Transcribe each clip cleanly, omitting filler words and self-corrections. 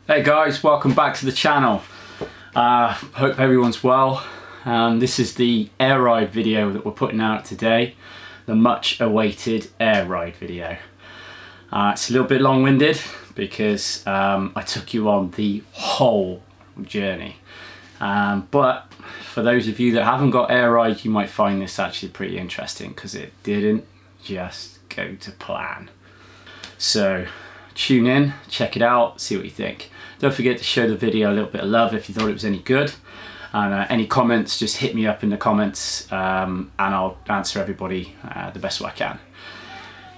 Hey guys, welcome back to the channel. Hope everyone's well. This is the Airride video that we're putting out today, the much awaited Airride video. It's a little bit long-winded because I took you on the whole journey. But for those of you that haven't got Airride, you might find this actually pretty interesting because it didn't just go to plan. So tune in, check it out, see what you think. Don't forget to show the video a little bit of love if you thought it was any good. And any comments, just hit me up in the comments and I'll answer everybody the best way I can.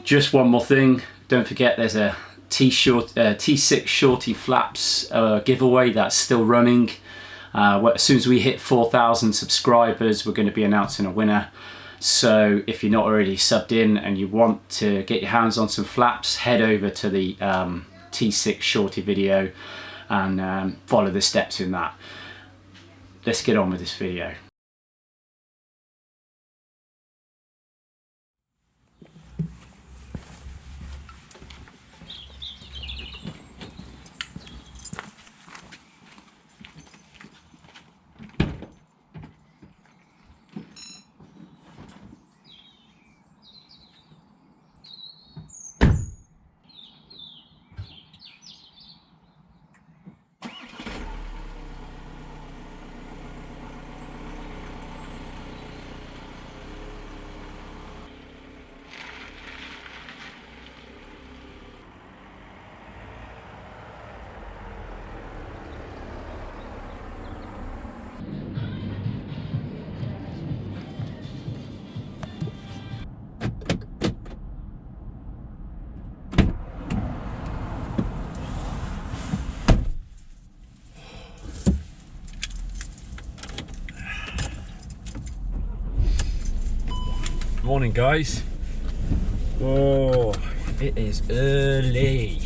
Just one more thing, don't forget there's a T6 Shorty Flaps giveaway that's still running. As soon as we hit 4,000 subscribers, we're going to be announcing a winner. So if you're not already subbed in and you want to get your hands on some flaps, head over to the T6 Shorty video and follow the steps in that. Let's get on with this video. Morning guys. Oh, it is early.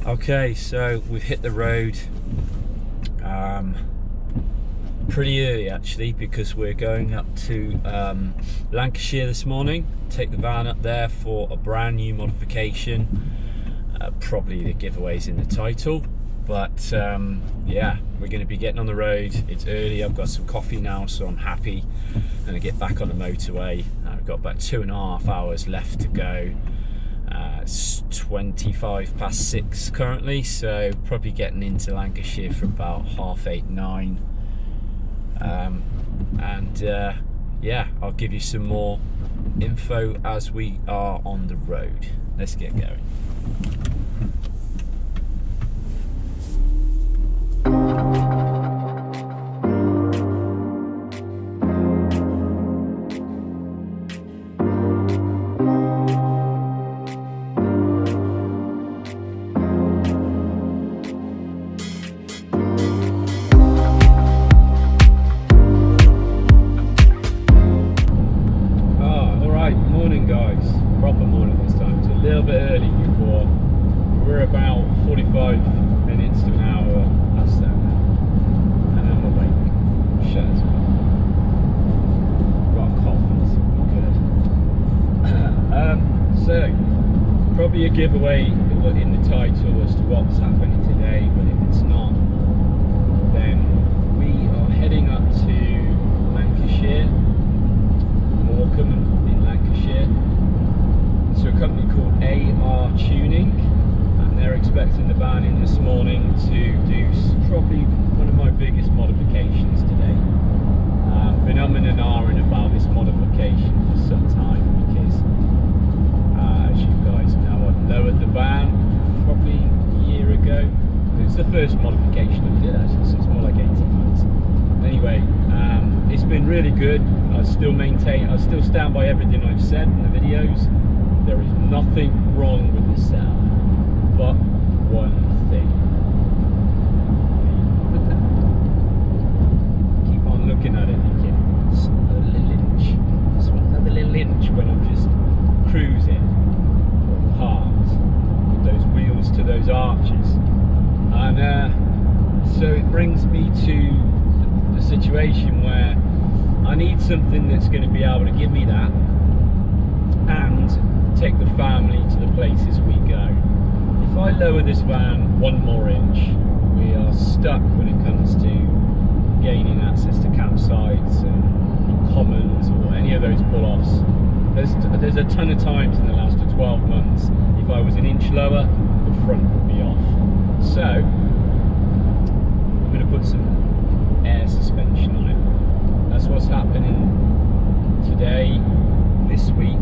Okay, so we've hit the road pretty early actually, because we're going up to Lancashire this morning. Take the van up there for a brand new modification. Probably the giveaways in the title, but yeah, we're going to be getting on the road. It's early, I've got some coffee now, so I'm happy. I'm going to get back on the motorway. I've got about 2.5 hours left to go. It's 6:25 currently, so probably getting into Lancashire for about 8:30, 9. Yeah, I'll give you some more info as we are on the road. Let's get going. Probably a giveaway in the title as to what's happening today, but if it's not, then we are heading up to Lancashire, Morecambe in Lancashire, to a company called AR Tuning, and they're expecting the van in this morning to do probably one of my biggest modifications today. Been umming and ahhing about this modification for some time because as you guys know, I've lowered the van probably a year ago. It's the first modification I did actually, so it's more like 18 months. Anyway, it's been really good. I still stand by everything I've said in the videos. There is nothing wrong with the setup, but one thing. Keep on looking at it thinking, it's another little inch. It's another little inch when I'm just cruising past with those wheels to those arches. And so it brings me to the situation where I need something that's going to be able to give me that and take the family to the places we go. If I lower this van 1 more inch, we are stuck when it comes to gaining access to campsites and commons or any of those pull-offs. There's a ton of times in the last 12 months, if I was an inch lower, the front would be off. So, I'm going to put some air suspension on it. That's what's happening today, this week.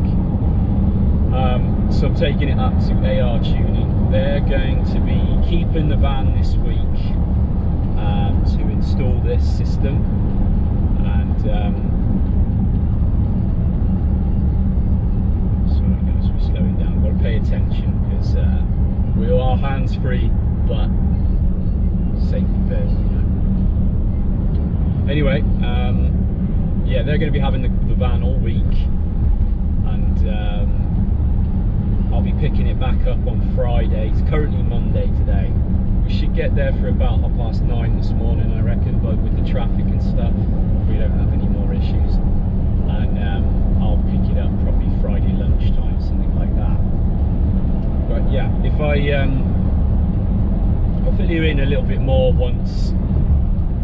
So I'm taking it up to AR tuning. They're going to be keeping the van this week to install this system, and sorry, I'm going to be slowing down. I've got to pay attention because we are hands-free, but safety first, you know. Anyway, yeah, they're going to be having the van all week, and I'll be picking it back up on Friday. It's currently Monday today. We should get there for about 9:30 this morning, I reckon, but with the traffic and stuff, we don't have any more issues. And I'll pick it up probably Friday lunchtime, something like that. But yeah, if I'll fill you in a little bit more once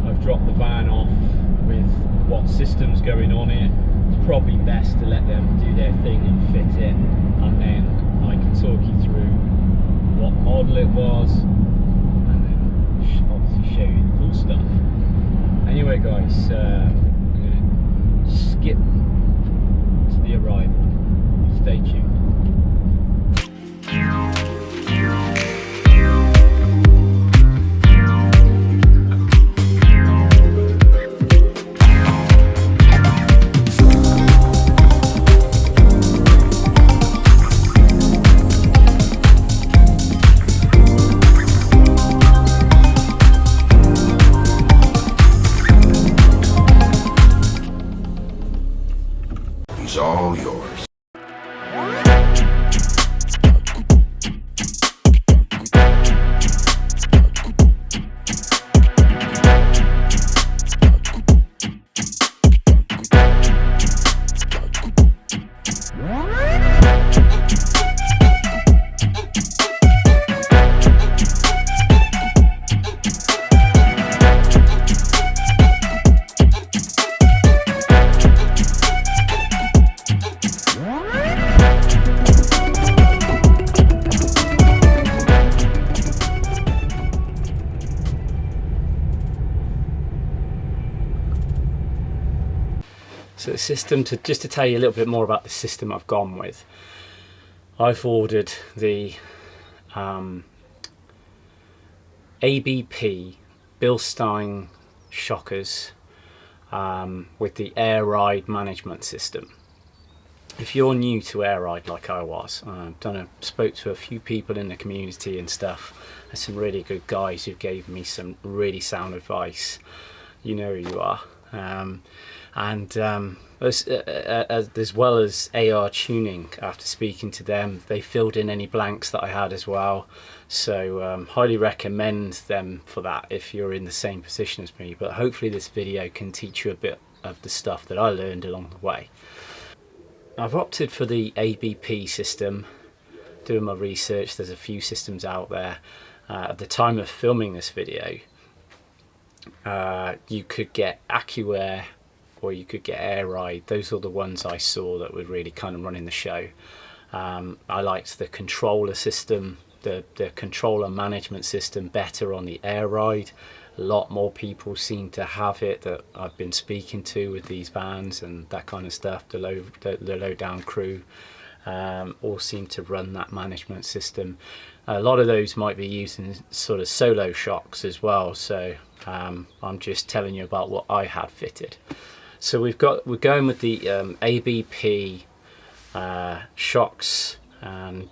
I've dropped the van off with what system's going on it. It's probably best to let them do their thing and fit it, and then I can talk you through what model it was, and then obviously show you the cool stuff. Anyway guys, I'm going to skip to the arrival. Stay tuned. All yours. So the system, just to tell you a little bit more about the system I've gone with, I've ordered the ABP Bilstein shockers with the Airride management system. If you're new to Airride like I was, spoke to a few people in the community and stuff. There's some really good guys who gave me some really sound advice. You know who you are. As well as AR tuning, after speaking to them, they filled in any blanks that I had as well. So highly recommend them for that if you're in the same position as me. But hopefully this video can teach you a bit of the stuff that I learned along the way. I've opted for the ABP system. Doing my research, there's a few systems out there. At the time of filming this video, you could get AccuAir or you could get Airride. Those are the ones I saw that were really kind of running the show. I liked the controller system, the controller management system better on the Airride. A lot more people seem to have it that I've been speaking to with these vans and that kind of stuff. The low down crew all seem to run that management system. A lot of those might be using sort of solo shocks as well, so I'm just telling you about what I had fitted. So we're going with the ABP shocks and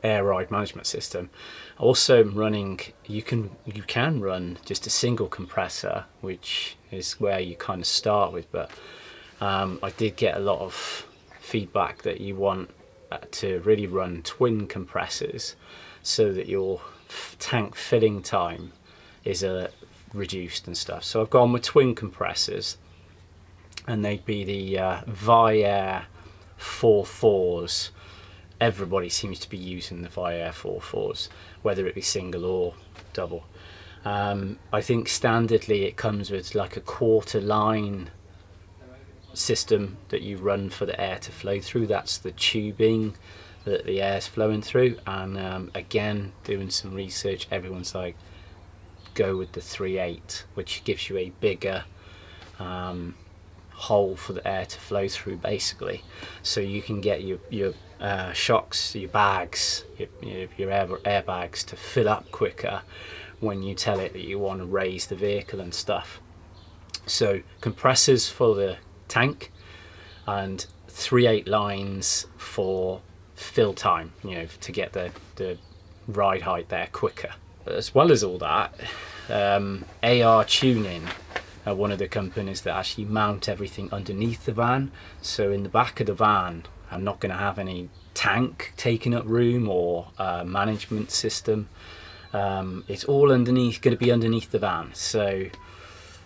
Airride management system. Also running, you can run just a single compressor, which is where you kind of start with, but I did get a lot of feedback that you want to really run twin compressors so that your tank filling time is reduced and stuff. So I've gone with twin compressors, and they'd be the Air 4.4s everybody seems to be using the Via 44s, whether it be single or double. I think standardly it comes with like a quarter line system that you run for the air to flow through. That's the tubing that the air's flowing through. And again, doing some research, everyone's like, go with the 3/8, which gives you a bigger hole for the air to flow through, basically, so you can get your shocks, your bags, your airbags to fill up quicker when you tell it that you want to raise the vehicle and stuff. So compressors for the tank and 3/8 lines for fill time, to get the ride height there quicker. As well as all that, AR Tuning are one of the companies that actually mount everything underneath the van. So in the back of the van, I'm not going to have any tank taking up room or management system. It's all going to be underneath the van. So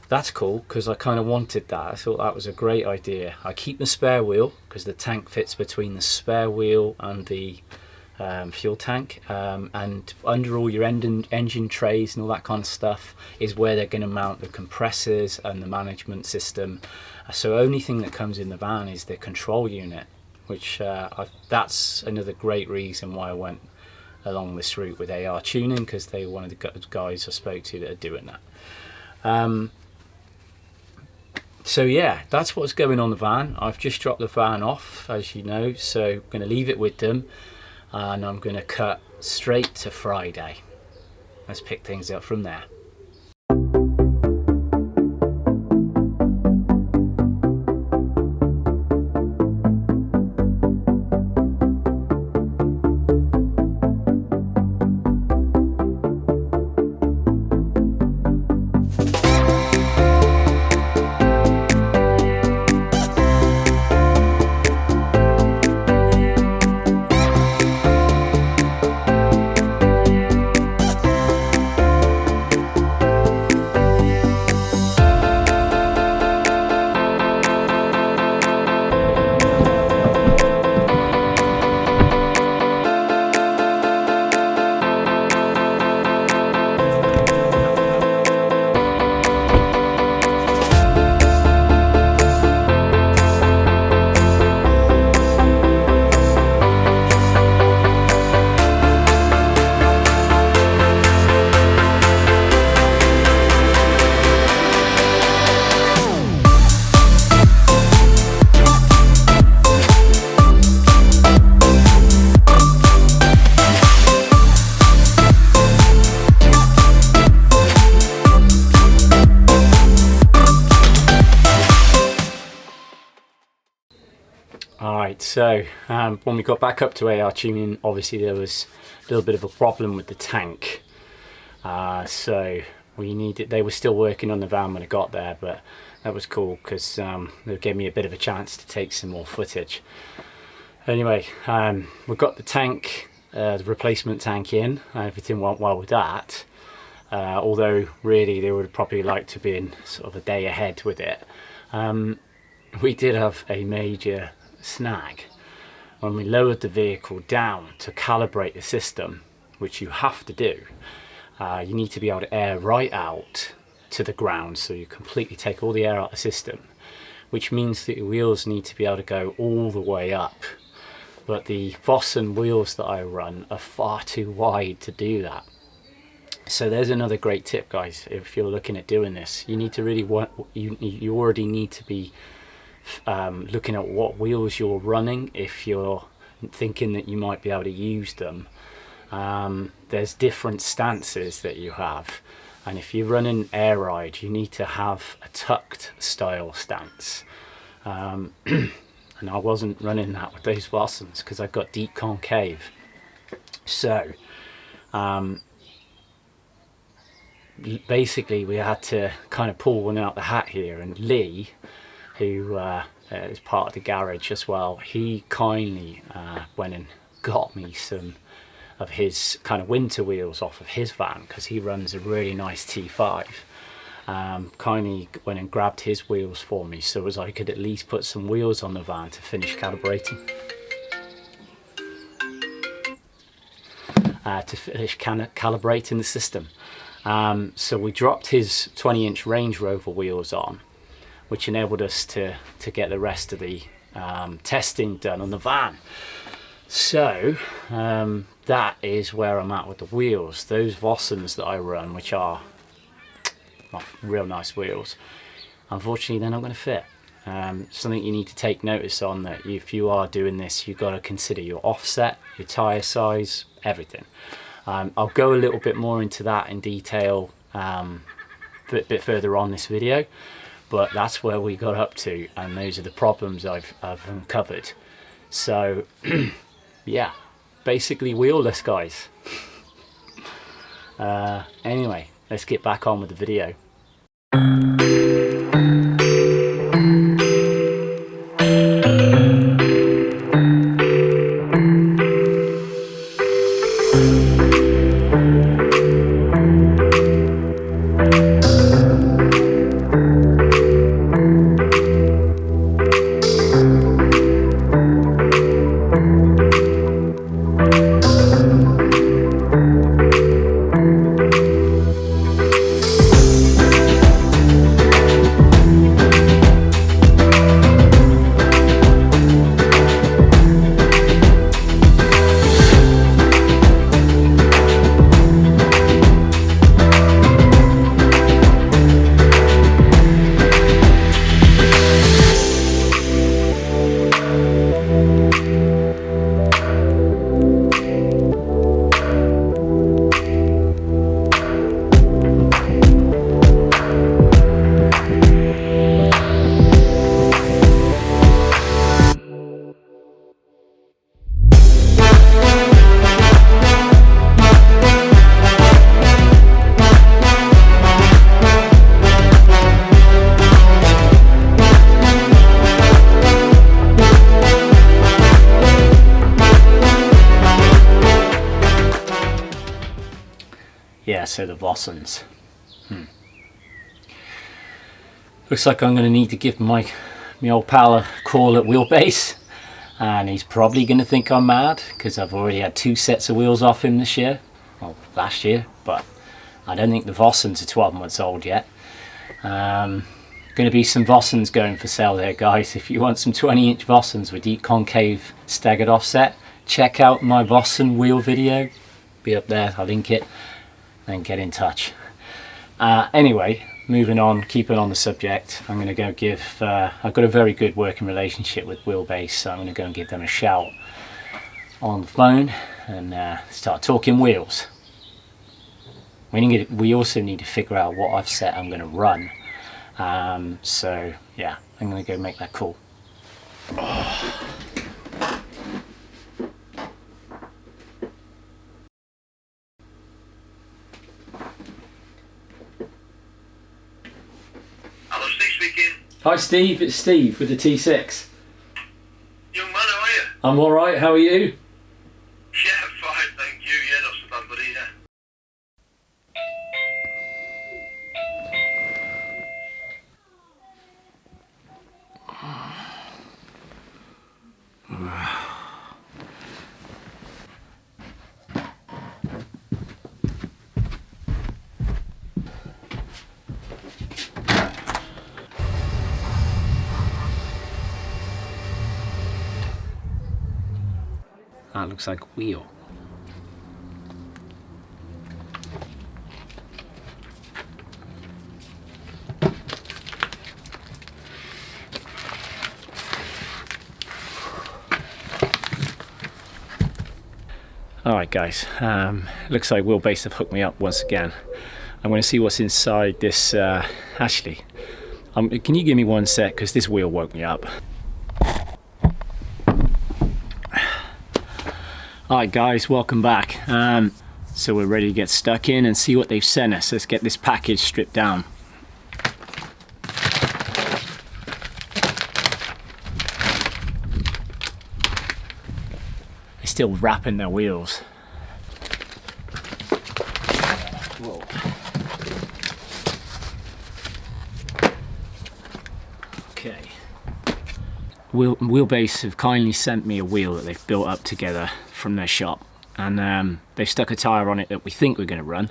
that's cool, because I kind of wanted that. I thought that was a great idea. I keep the spare wheel because the tank fits between the spare wheel and the fuel tank, and under all your engine trays and all that kind of stuff is where they're going to mount the compressors and the management system. So only thing that comes in the van is the control unit, which that's another great reason why I went along this route with AR Tuning, because they were one of the guys I spoke to that are doing that. So yeah, that's what's going on the van. I've just dropped the van off, as you know, so I'm going to leave it with them. And I'm going to cut straight to Friday. Let's pick things up from there. Alright, so when we got back up to AR Tuning, obviously there was a little bit of a problem with the tank. So they were still working on the van when I got there, but that was cool because they gave me a bit of a chance to take some more footage. Anyway, we got the tank, the replacement tank in, everything went well with that. Although really they would probably like to be in sort of a day ahead with it. We did have a major snag when we lowered the vehicle down to calibrate the system, which you have to do. You need to be able to air right out to the ground, so you completely take all the air out of the system, which means that your wheels need to be able to go all the way up. But the Vossen wheels that I run are far too wide to do that. So there's another great tip, guys. If you're looking at doing this, you need to really you already need to be looking at what wheels you're running if you're thinking that you might be able to use them. There's different stances that you have, and if you're running Airride, you need to have a tucked style stance. And I wasn't running that with those Vossens because I got deep concave. So basically we had to kind of pull one out the hat here, and Lee, who is part of the garage as well, he kindly went and got me some of his kind of winter wheels off of his van, because he runs a really nice T5. Kindly went and grabbed his wheels for me so as I could at least put some wheels on the van to finish calibrating. to finish calibrating the system. So we dropped his 20-inch Range Rover wheels on, which enabled us to get the rest of the testing done on the van. So that is where I'm at with the wheels. Those Vossens that I run, which are real nice wheels, unfortunately they're not going to fit. Something you need to take notice on, that if you are doing this, you've got to consider your offset, your tyre size, everything. I'll go a little bit more into that in detail a bit further on this video, but that's where we got up to, and those are the problems I've uncovered. So yeah, basically wheelless, guys. Anyway, let's get back on with the video. Yeah, so the Vossens. Looks like I'm going to need to give my old pal a call at Wheelbase, and he's probably going to think I'm mad because I've already had 2 sets of wheels off him this year, well last year, but I don't think the Vossens are 12 months old yet. Going to be some Vossens going for sale there, guys. If you want some 20-inch Vossens with deep concave staggered offset, check out my Vossen wheel video, be up there, I'll link it. Then get in touch. Anyway, moving on, keeping on the subject, I'm going to go give, I've got a very good working relationship with Wheelbase, so I'm going to go and give them a shout on the phone and start talking wheels. We also need to figure out what offset I'm going to run. So yeah, I'm going to go make that call. Hi Steve, it's Steve with the T6. Young man, how are you? I'm alright, how are you? Yeah, fine, thank you. Yeah, not so bad, buddy, yeah. That looks like a wheel. Alright guys, looks like Wheelbase have hooked me up once again. I'm going to see what's inside this, actually, can you give me one sec, because this wheel woke me up. Alright guys, welcome back. So we're ready to get stuck in and see what they've sent us. Let's get this package stripped down. They're still wrapping their wheels. Whoa. Okay. Wheelbase have kindly sent me a wheel that they've built up together from their shop. and they've stuck a tyre on it that we think we're going to run.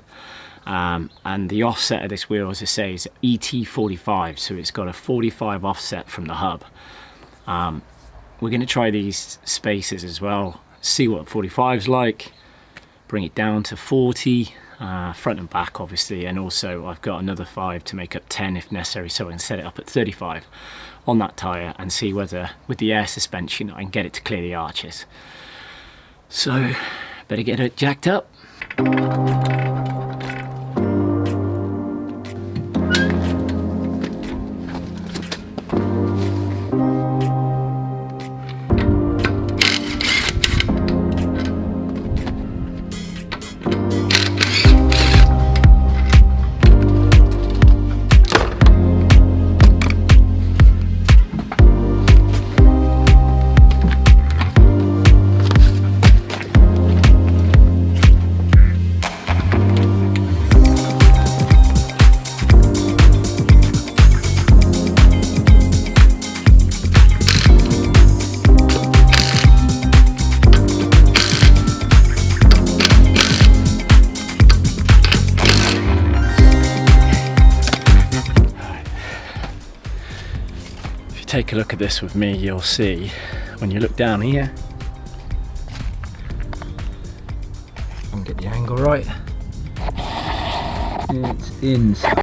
And the offset of this wheel, as I say, is ET45, so it's got a 45 offset from the hub. We're going to try these spaces as well, see what 45's like, bring it down to 40, front and back obviously, and also I've got another 5 to make up 10 if necessary, so I can set it up at 35 on that tyre and see whether with the air suspension I can get it to clear the arches. So better get it jacked up. Take a look at this with me, you'll see when you look down here, and get the angle right, it's inside.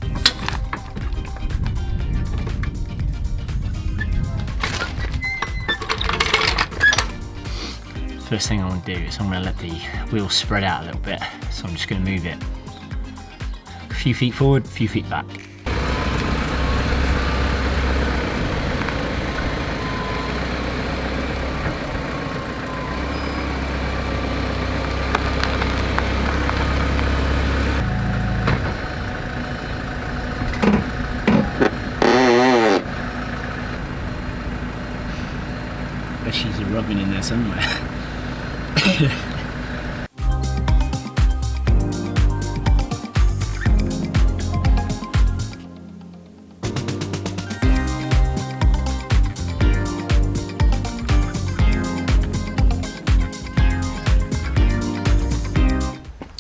First thing I want to do is I'm going to let the wheel spread out a little bit, so I'm just going to move it a few feet forward, a few feet back. She's rubbing in there somewhere.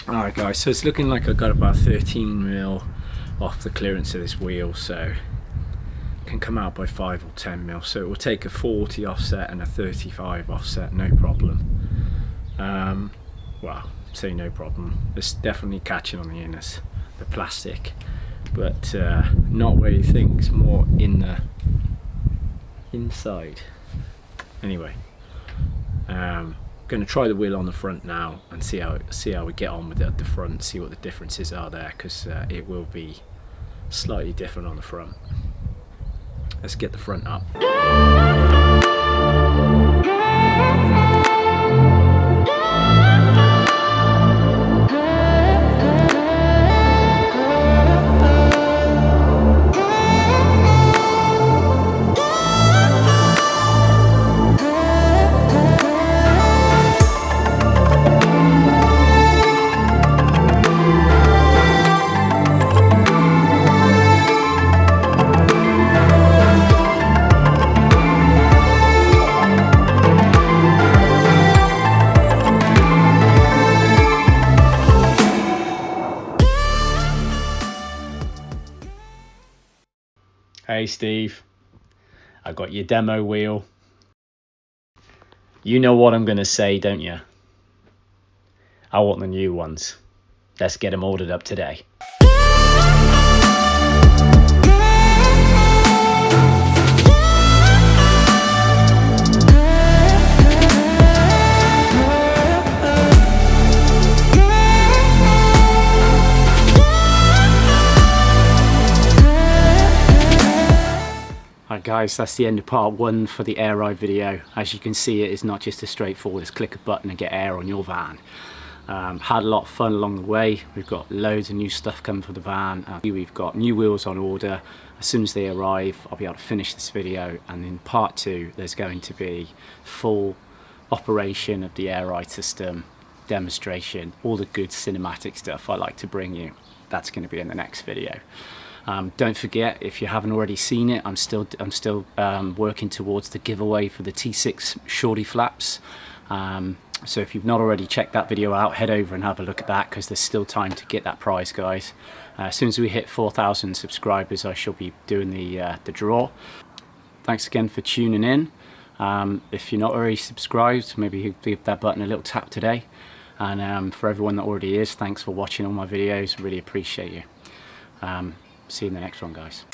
Alright guys, so it's looking like I got about 13mm off the clearance of this wheel, so can come out by 5 or 10mm, so it will take a 40 offset and a 35 offset, no problem. Well, say no problem, it's definitely catching on the inners, the plastic, but not where you think, it's more in the inside. Anyway, going to try the wheel on the front now and see how we get on with it at the front, see what the differences are there, because it will be slightly different on the front. Let's get the front up. Hey Steve, I got your demo wheel. You know what I'm going to say, don't you? I want the new ones. Let's get them ordered up today. Alright guys, that's the end of part 1 for the Airride video. As you can see, it is not just as straightforward as click a button and get air on your van. Had a lot of fun along the way. We've got loads of new stuff coming for the van. We've got new wheels on order. As soon as they arrive, I'll be able to finish this video, and in part 2 there's going to be full operation of the Airride system, demonstration, all the good cinematic stuff I like to bring you. That's going to be in the next video. Don't forget, if you haven't already seen it, I'm still working towards the giveaway for the T6 shorty flaps. So if you've not already checked that video out, head over and have a look at that, because there's still time to get that prize, guys. As soon as we hit 4,000 subscribers, I shall be doing the draw. Thanks again for tuning in. If you're not already subscribed, maybe give that button a little tap today. And for everyone that already is, thanks for watching all my videos. Really appreciate you. See you in the next one, guys.